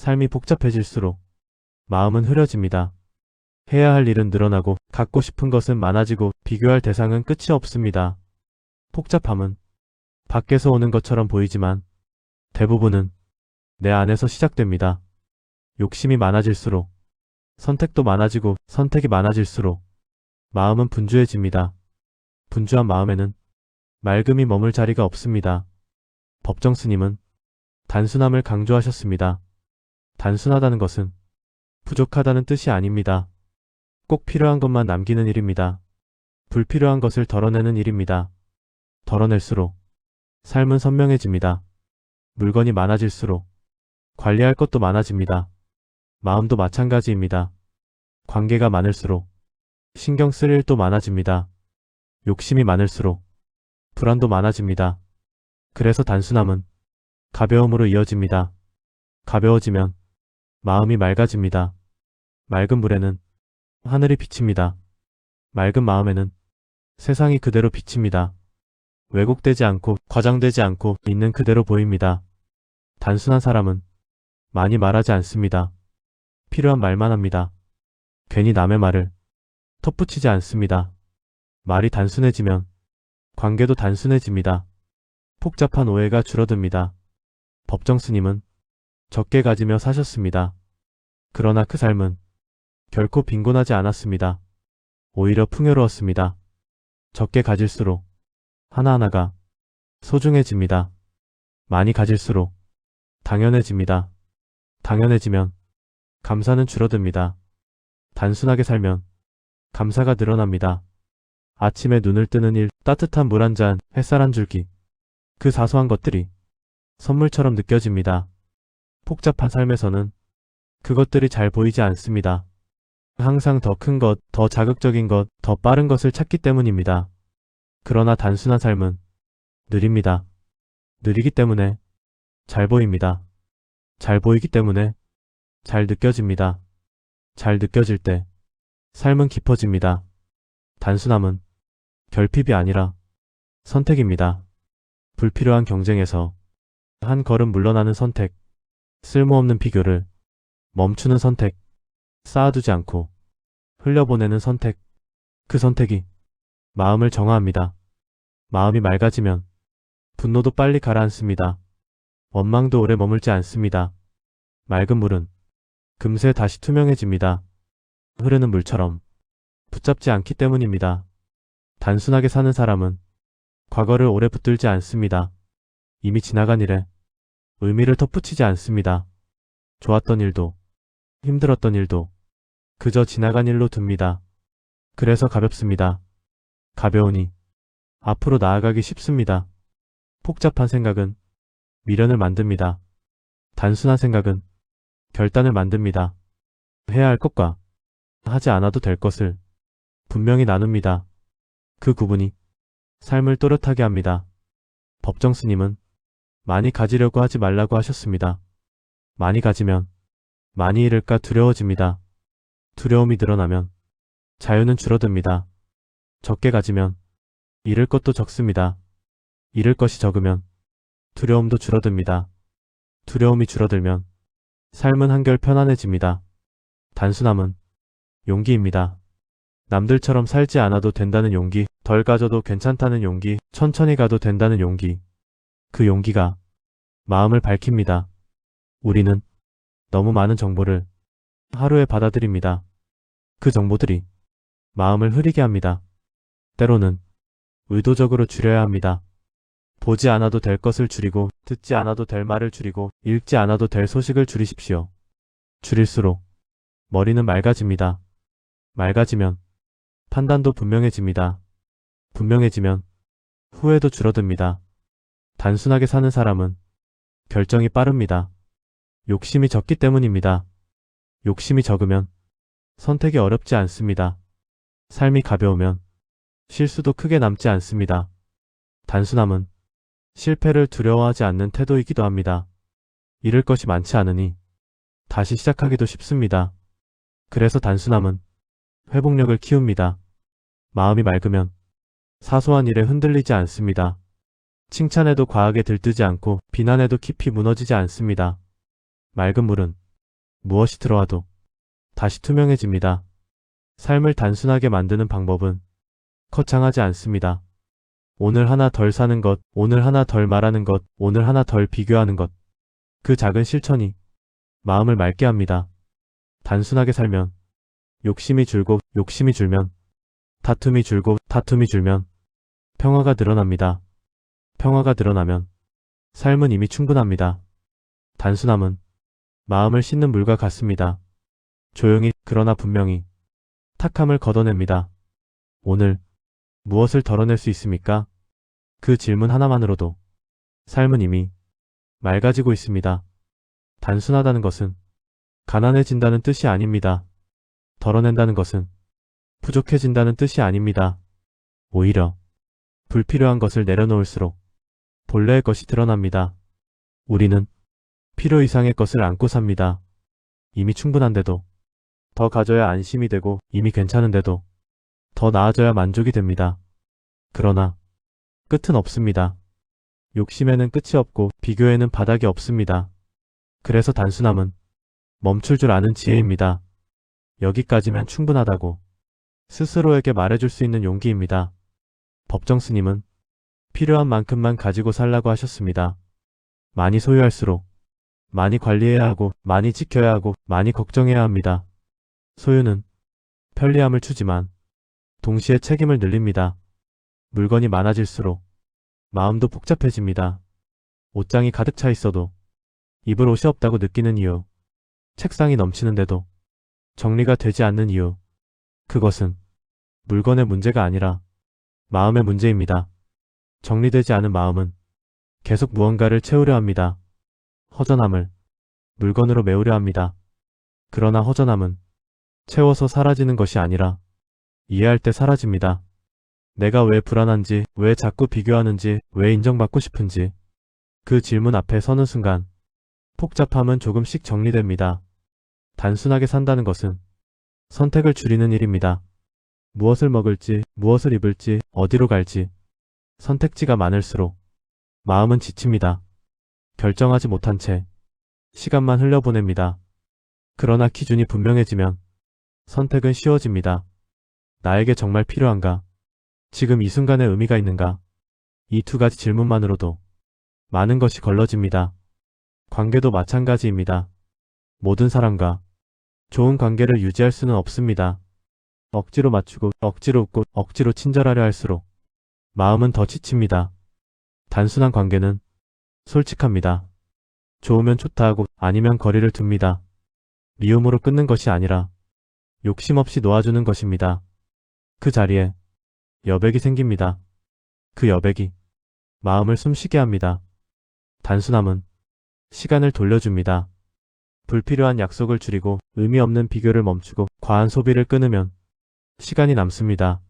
삶이 복잡해질수록 마음은 흐려집니다. 해야 할 일은 늘어나고 갖고 싶은 것은 많아지고 비교할 대상은 끝이 없습니다. 복잡함은 밖에서 오는 것처럼 보이지만 대부분은 내 안에서 시작됩니다. 욕심이 많아질수록 선택도 많아지고 선택이 많아질수록 마음은 분주해집니다. 분주한 마음에는 맑음이 머물 자리가 없습니다. 법정 스님은 단순함을 강조하셨습니다. 단순하다는 것은 부족하다는 뜻이 아닙니다. 꼭 필요한 것만 남기는 일입니다. 불필요한 것을 덜어내는 일입니다. 덜어낼수록 삶은 선명해집니다. 물건이 많아질수록 관리할 것도 많아집니다. 마음도 마찬가지입니다. 관계가 많을수록 신경 쓸 일도 많아집니다. 욕심이 많을수록 불안도 많아집니다. 그래서 단순함은 가벼움으로 이어집니다. 가벼워지면 마음이 맑아집니다. 맑은 물에는 하늘이 비칩니다. 맑은 마음에는 세상이 그대로 비칩니다. 왜곡되지 않고 과장되지 않고 있는 그대로 보입니다. 단순한 사람은 많이 말하지 않습니다. 필요한 말만 합니다. 괜히 남의 말을 덧붙이지 않습니다. 말이 단순해지면 관계도 단순해집니다. 복잡한 오해가 줄어듭니다. 법정 스님은 적게 가지며 사셨습니다. 그러나 그 삶은 결코 빈곤하지 않았습니다. 오히려 풍요로웠습니다. 적게 가질수록 하나하나가 소중해집니다. 많이 가질수록 당연해집니다. 당연해지면 감사는 줄어듭니다. 단순하게 살면 감사가 늘어납니다. 아침에 눈을 뜨는 일, 따뜻한 물 한 잔, 햇살 한 줄기. 그 사소한 것들이 선물처럼 느껴집니다. 복잡한 삶에서는 그것들이 잘 보이지 않습니다. 항상 더 큰 것, 더 자극적인 것, 더 빠른 것을 찾기 때문입니다. 그러나 단순한 삶은 느립니다. 느리기 때문에 잘 보입니다. 잘 보이기 때문에 잘 느껴집니다. 잘 느껴질 때 삶은 깊어집니다. 단순함은 결핍이 아니라 선택입니다. 불필요한 경쟁에서 한 걸음 물러나는 선택, 쓸모없는 비교를 멈추는 선택, 쌓아두지 않고 흘려보내는 선택, 그 선택이 마음을 정화합니다. 마음이 맑아지면 분노도 빨리 가라앉습니다. 원망도 오래 머물지 않습니다. 맑은 물은 금세 다시 투명해집니다. 흐르는 물처럼 붙잡지 않기 때문입니다. 단순하게 사는 사람은 과거를 오래 붙들지 않습니다. 이미 지나간 일에 의미를 덧붙이지 않습니다. 좋았던 일도 힘들었던 일도 그저 지나간 일로 둡니다. 그래서 가볍습니다. 가벼우니 앞으로 나아가기 쉽습니다. 복잡한 생각은 미련을 만듭니다. 단순한 생각은 결단을 만듭니다. 해야 할 것과 하지 않아도 될 것을 분명히 나눕니다. 그 구분이 삶을 또렷하게 합니다. 법정 스님은 많이 가지려고 하지 말라고 하셨습니다. 많이 가지면 많이 잃을까 두려워집니다. 두려움이 늘어나면 자유는 줄어듭니다. 적게 가지면 잃을 것도 적습니다. 잃을 것이 적으면 두려움도 줄어듭니다. 두려움이 줄어들면 삶은 한결 편안해집니다. 단순함은 용기입니다. 남들처럼 살지 않아도 된다는 용기, 덜 가져도 괜찮다는 용기, 천천히 가도 된다는 용기. 그 용기가 마음을 밝힙니다. 우리는 너무 많은 정보를 하루에 받아들입니다. 그 정보들이 마음을 흐리게 합니다. 때로는 의도적으로 줄여야 합니다. 보지 않아도 될 것을 줄이고, 듣지 않아도 될 말을 줄이고, 읽지 않아도 될 소식을 줄이십시오. 줄일수록 머리는 맑아집니다. 맑아지면 판단도 분명해집니다. 분명해지면 후회도 줄어듭니다. 단순하게 사는 사람은 결정이 빠릅니다. 욕심이 적기 때문입니다. 욕심이 적으면 선택이 어렵지 않습니다. 삶이 가벼우면 실수도 크게 남지 않습니다. 단순함은 실패를 두려워하지 않는 태도이기도 합니다. 잃을 것이 많지 않으니 다시 시작하기도 쉽습니다. 그래서 단순함은 회복력을 키웁니다. 마음이 맑으면 사소한 일에 흔들리지 않습니다. 칭찬에도 과하게 들뜨지 않고 비난에도 깊이 무너지지 않습니다. 맑은 물은 무엇이 들어와도 다시 투명해집니다. 삶을 단순하게 만드는 방법은 거창하지 않습니다. 오늘 하나 덜 사는 것, 오늘 하나 덜 말하는 것, 오늘 하나 덜 비교하는 것. 그 작은 실천이 마음을 맑게 합니다. 단순하게 살면 욕심이 줄고 욕심이 줄면 다툼이 줄고 다툼이 줄면 평화가 늘어납니다. 평화가 늘어나면 삶은 이미 충분합니다. 단순함은 마음을 씻는 물과 같습니다. 조용히 그러나 분명히 탁함을 걷어냅니다. 오늘 무엇을 덜어낼 수 있습니까? 그 질문 하나만으로도 삶은 이미 맑아지고 있습니다. 단순하다는 것은 가난해진다는 뜻이 아닙니다. 덜어낸다는 것은 부족해진다는 뜻이 아닙니다. 오히려 불필요한 것을 내려놓을수록 본래의 것이 드러납니다. 우리는 필요 이상의 것을 안고 삽니다. 이미 충분한데도 더 가져야 안심이 되고 이미 괜찮은데도 더 나아져야 만족이 됩니다. 그러나 끝은 없습니다. 욕심에는 끝이 없고 비교에는 바닥이 없습니다. 그래서 단순함은 멈출 줄 아는 지혜입니다. 여기까지면 충분하다고 스스로에게 말해줄 수 있는 용기입니다. 법정 스님은 필요한 만큼만 가지고 살라고 하셨습니다. 많이 소유할수록 많이 관리해야 하고 많이 지켜야 하고 많이 걱정해야 합니다. 소유는 편리함을 주지만 동시에 책임을 늘립니다. 물건이 많아질수록 마음도 복잡해집니다. 옷장이 가득 차 있어도 입을 옷이 없다고 느끼는 이유, 책상이 넘치는데도 정리가 되지 않는 이유, 그것은 물건의 문제가 아니라 마음의 문제입니다. 정리되지 않은 마음은 계속 무언가를 채우려 합니다. 허전함을 물건으로 메우려 합니다. 그러나 허전함은 채워서 사라지는 것이 아니라 이해할 때 사라집니다. 내가 왜 불안한지, 왜 자꾸 비교하는지, 왜 인정받고 싶은지 그 질문 앞에 서는 순간 복잡함은 조금씩 정리됩니다. 단순하게 산다는 것은 선택을 줄이는 일입니다. 무엇을 먹을지, 무엇을 입을지, 어디로 갈지 선택지가 많을수록 마음은 지칩니다. 결정하지 못한 채 시간만 흘려보냅니다. 그러나 기준이 분명해지면 선택은 쉬워집니다. 나에게 정말 필요한가? 지금 이 순간에 의미가 있는가? 이 두 가지 질문만으로도 많은 것이 걸러집니다. 관계도 마찬가지입니다. 모든 사람과 좋은 관계를 유지할 수는 없습니다. 억지로 맞추고 억지로 웃고 억지로 친절하려 할수록 마음은 더 지칩니다. 단순한 관계는 솔직합니다. 좋으면 좋다 하고 아니면 거리를 둡니다. 미움으로 끊는 것이 아니라 욕심 없이 놓아주는 것입니다. 그 자리에 여백이 생깁니다. 그 여백이 마음을 숨쉬게 합니다. 단순함은 시간을 돌려줍니다. 불필요한 약속을 줄이고 의미 없는 비교를 멈추고 과한 소비를 끊으면 시간이 남습니다.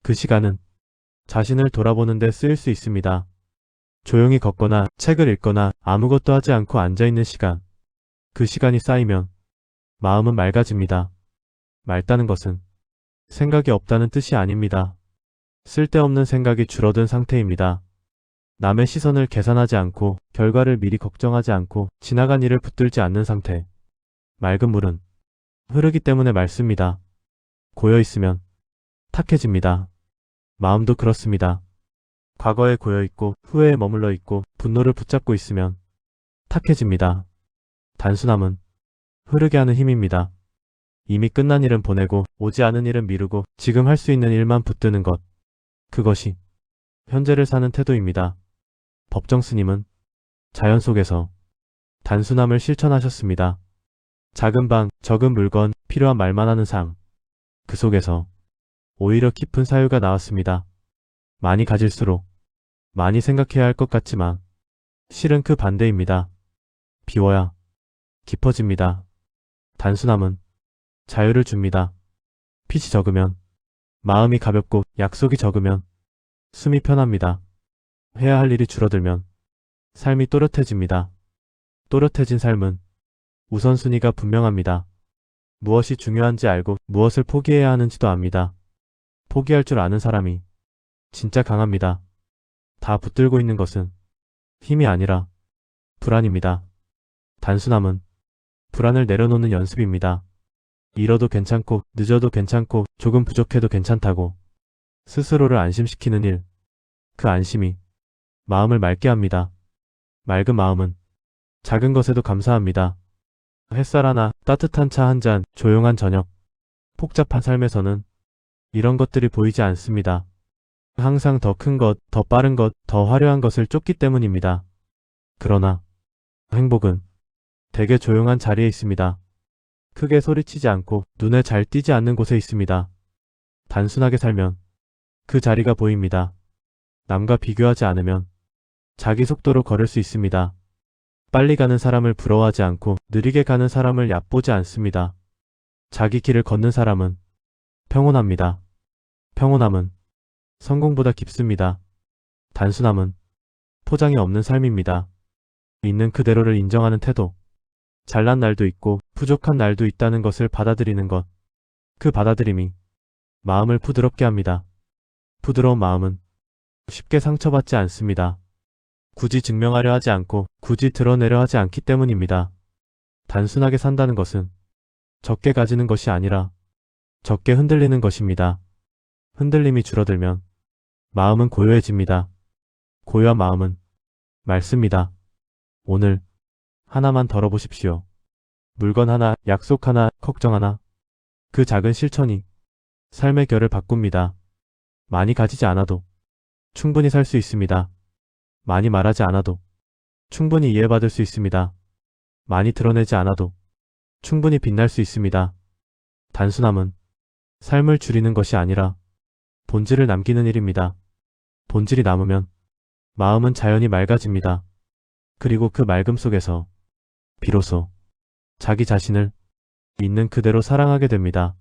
그 시간은 자신을 돌아보는 데 쓰일 수 있습니다. 조용히 걷거나 책을 읽거나 아무것도 하지 않고 앉아있는 시간. 그 시간이 쌓이면 마음은 맑아집니다. 맑다는 것은 생각이 없다는 뜻이 아닙니다. 쓸데없는 생각이 줄어든 상태입니다. 남의 시선을 계산하지 않고 결과를 미리 걱정하지 않고 지나간 일을 붙들지 않는 상태. 맑은 물은 흐르기 때문에 맑습니다. 고여있으면 탁해집니다. 마음도 그렇습니다. 과거에 고여있고 후회에 머물러 있고 분노를 붙잡고 있으면 탁해집니다. 단순함은 흐르게 하는 힘입니다. 이미 끝난 일은 보내고 오지 않은 일은 미루고 지금 할 수 있는 일만 붙드는 것. 그것이 현재를 사는 태도입니다. 법정 스님은 자연 속에서 단순함을 실천하셨습니다. 작은 방, 적은 물건, 필요한 말만 하는 삶. 그 속에서 오히려 깊은 사유가 나왔습니다. 많이 가질수록 많이 생각해야 할 것 같지만 실은 그 반대입니다. 비워야 깊어집니다. 단순함은 자유를 줍니다. 빚이 적으면 마음이 가볍고 약속이 적으면 숨이 편합니다. 해야 할 일이 줄어들면 삶이 또렷해집니다. 또렷해진 삶은 우선순위가 분명합니다. 무엇이 중요한지 알고 무엇을 포기해야 하는지도 압니다. 포기할 줄 아는 사람이 진짜 강합니다. 다 붙들고 있는 것은 힘이 아니라 불안입니다. 단순함은 불안을 내려놓는 연습입니다. 잃어도 괜찮고, 늦어도 괜찮고, 조금 부족해도 괜찮다고 스스로를 안심시키는 일. 그 안심이 마음을 맑게 합니다. 맑은 마음은 작은 것에도 감사합니다. 햇살 하나, 따뜻한 차 한 잔, 조용한 저녁. 복잡한 삶에서는 이런 것들이 보이지 않습니다. 항상 더 큰 것, 더 빠른 것, 더 화려한 것을 쫓기 때문입니다. 그러나 행복은 되게 조용한 자리에 있습니다. 크게 소리치지 않고 눈에 잘 띄지 않는 곳에 있습니다. 단순하게 살면 그 자리가 보입니다. 남과 비교하지 않으면 자기 속도로 걸을 수 있습니다. 빨리 가는 사람을 부러워하지 않고 느리게 가는 사람을 얕보지 않습니다. 자기 길을 걷는 사람은 평온합니다. 평온함은 성공보다 깊습니다. 단순함은 포장이 없는 삶입니다. 있는 그대로를 인정하는 태도. 잘난 날도 있고 부족한 날도 있다는 것을 받아들이는 것. 그 받아들임이 마음을 부드럽게 합니다. 부드러운 마음은 쉽게 상처받지 않습니다. 굳이 증명하려 하지 않고 굳이 드러내려 하지 않기 때문입니다. 단순하게 산다는 것은 적게 가지는 것이 아니라 적게 흔들리는 것입니다. 흔들림이 줄어들면 마음은 고요해집니다. 고요한 마음은 맑습니다. 오늘 하나만 덜어보십시오. 물건 하나, 약속 하나, 걱정 하나. 그 작은 실천이 삶의 결을 바꿉니다. 많이 가지지 않아도 충분히 살 수 있습니다. 많이 말하지 않아도 충분히 이해받을 수 있습니다. 많이 드러내지 않아도 충분히 빛날 수 있습니다. 단순함은 삶을 줄이는 것이 아니라 본질을 남기는 일입니다. 본질이 남으면 마음은 자연히 맑아집니다. 그리고 그 맑음 속에서 비로소 자기 자신을 있는 그대로 사랑하게 됩니다.